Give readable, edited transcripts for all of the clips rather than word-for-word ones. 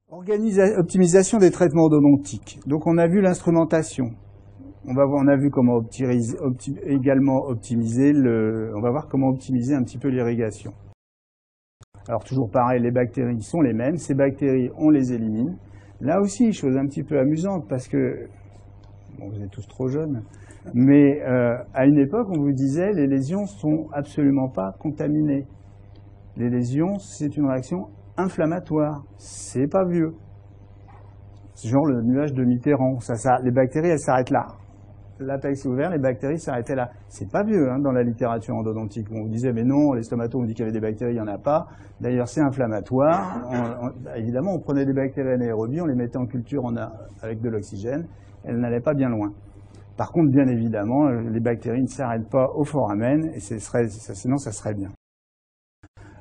Optimisation des traitements endodontiques. Donc on a vu l'instrumentation. On a vu comment on va voir comment optimiser un petit peu l'irrigation. Alors toujours pareil, les bactéries sont les mêmes. Ces bactéries, on les élimine. Là aussi, chose un petit peu amusante parce que, bon, vous êtes tous trop jeunes, mais à une époque, on vous disait les lésions sont absolument pas contaminées. Les lésions, c'est une réaction inflammatoire. C'est pas vieux. C'est genre le nuage de Mitterrand. Les bactéries, elles s'arrêtent là. L'apex est ouvert, les bactéries s'arrêtaient là. C'est pas vieux dans la littérature endodontique. On vous disait, mais non, les stomatos, on dit qu'il y avait des bactéries, il n'y en a pas. D'ailleurs, c'est inflammatoire. Évidemment, on prenait des bactéries anaérobies, on les mettait en culture avec de l'oxygène. Elles n'allaient pas bien loin. Par contre, bien évidemment, les bactéries ne s'arrêtent pas au foramen, et sinon ça serait bien.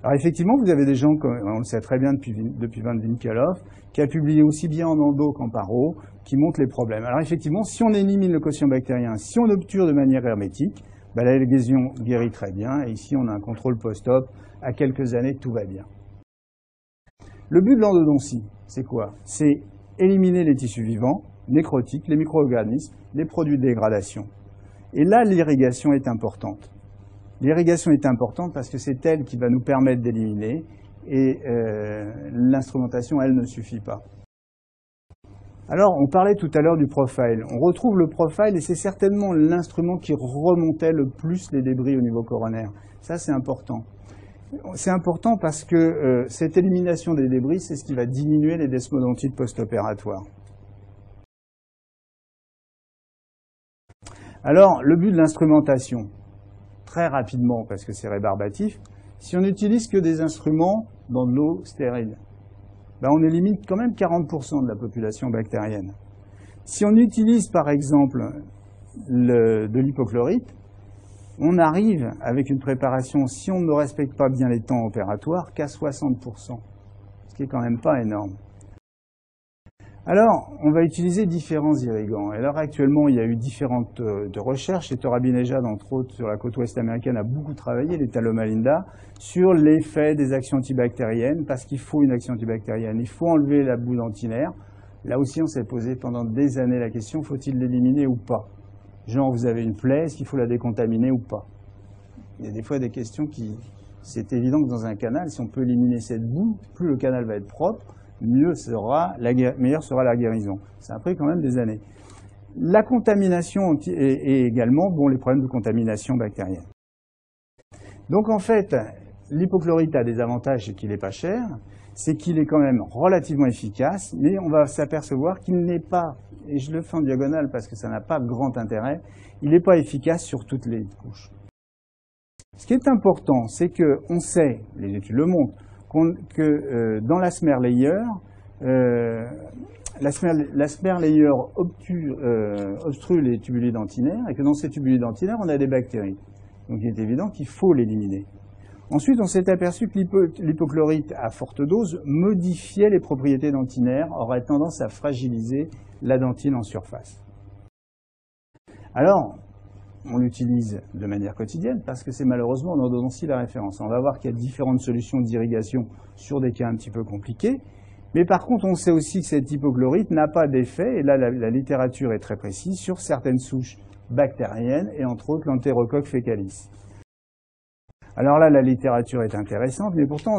Alors effectivement, vous avez des gens, on le sait très bien depuis Van Winkelhoff, qui a publié aussi bien en endo qu'en paro, qui montrent les problèmes. Alors effectivement, si on élimine le quotient bactérien, si on obture de manière hermétique, la lésion guérit très bien, et ici on a un contrôle post-op, à quelques années, tout va bien. Le but de l'endodontie, c'est quoi? C'est éliminer les tissus vivants, nécrotiques, les micro-organismes, les produits de dégradation. Et là, l'irrigation est importante. L'irrigation est importante parce que c'est elle qui va nous permettre d'éliminer et l'instrumentation, elle, ne suffit pas. Alors, on parlait tout à l'heure du profile. On retrouve le profile et c'est certainement l'instrument qui remontait le plus les débris au niveau coronaire. Ça, c'est important. C'est important parce que cette élimination des débris, c'est ce qui va diminuer les desmodontites post-opératoires. Alors, le but de l'instrumentation, très rapidement, parce que c'est rébarbatif, si on n'utilise que des instruments dans de l'eau stérile, on élimine quand même 40% de la population bactérienne. Si on utilise par exemple de l'hypochlorite, on arrive avec une préparation, si on ne respecte pas bien les temps opératoires, qu'à 60%, ce qui est quand même pas énorme. Alors, on va utiliser différents irrigants. Et alors, actuellement, il y a eu différentes recherches. Et Torabinejad, entre autres, sur la côte ouest américaine, a beaucoup travaillé, les Loma Linda, sur l'effet des actions antibactériennes, parce qu'il faut une action antibactérienne. Il faut enlever la boue dentinaire. Là aussi, on s'est posé pendant des années la question, faut-il l'éliminer ou pas? Genre, vous avez une plaie, est-ce qu'il faut la décontaminer ou pas? Il y a des fois des questions c'est évident que dans un canal, si on peut éliminer cette boue, plus le canal va être propre, meilleure sera la guérison. Ça a pris quand même des années. La contamination et également les problèmes de contamination bactérienne. Donc en fait, l'hypochlorite a des avantages, c'est qu'il n'est pas cher, c'est qu'il est quand même relativement efficace, mais on va s'apercevoir qu'il n'est pas, et je le fais en diagonale parce que ça n'a pas grand intérêt, il n'est pas efficace sur toutes les couches. Ce qui est important, c'est qu'on sait, les études le montrent, que dans la smear layer, la smear layer obstrue les tubuli dentinaires et que dans ces tubuli dentinaires, on a des bactéries. Donc il est évident qu'il faut l'éliminer. Ensuite, on s'est aperçu que l'hypochlorite à forte dose modifiait les propriétés dentinaires, aurait tendance à fragiliser la dentine en surface. Alors, on l'utilise de manière quotidienne parce que c'est malheureusement en endodontie la référence. On va voir qu'il y a différentes solutions d'irrigation sur des cas un petit peu compliqués. Mais par contre, on sait aussi que cette hypochlorite n'a pas d'effet, et là la littérature est très précise, sur certaines souches bactériennes et entre autres l'Enterocoque fécalis. Alors là, la littérature est intéressante, mais pourtant,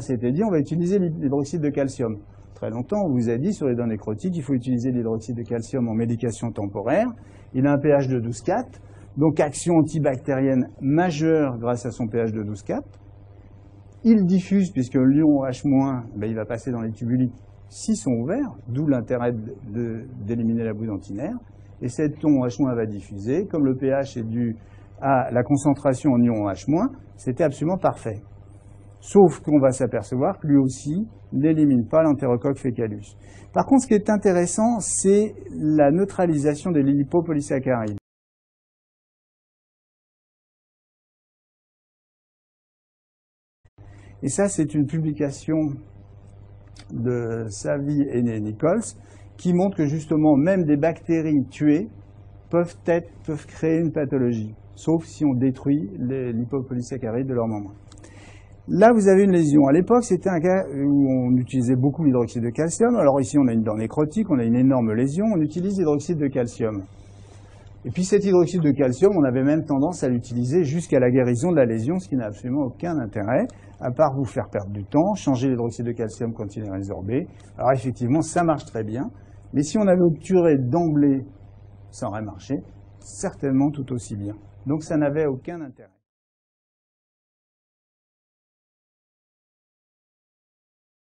s'était dit, on va utiliser l'hydroxyde de calcium. Très longtemps, on vous a dit sur les dents nécrotiques, il faut utiliser l'hydroxyde de calcium en médication temporaire. Il a un pH de 12,4. Donc action antibactérienne majeure grâce à son pH de 12,4. Il diffuse, puisque le ion H-, il va passer dans les tubuli s'ils sont ouverts, d'où l'intérêt d'éliminer la boue dentinaire. Et cet ion H- va diffuser, comme le pH est dû à la concentration en ion H-, c'était absolument parfait. Sauf qu'on va s'apercevoir que lui aussi n'élimine pas l'Enterocoque fécalus. Par contre, ce qui est intéressant, c'est la neutralisation des lipopolysaccharides. Et ça, c'est une publication de Savy et Nichols qui montre que justement, même des bactéries tuées peuvent créer une pathologie, sauf si on détruit les lipopolysaccharides de leurs membres. Là, vous avez une lésion. À l'époque, c'était un cas où on utilisait beaucoup l'hydroxyde de calcium. Alors ici, on a une dent nécrotique, on a une énorme lésion, on utilise l'hydroxyde de calcium. Et puis cet hydroxyde de calcium, on avait même tendance à l'utiliser jusqu'à la guérison de la lésion, ce qui n'a absolument aucun intérêt, à part vous faire perdre du temps, changer l'hydroxyde de calcium quand il est résorbé. Alors effectivement, ça marche très bien, mais si on avait obturé d'emblée, ça aurait marché certainement tout aussi bien. Donc ça n'avait aucun intérêt.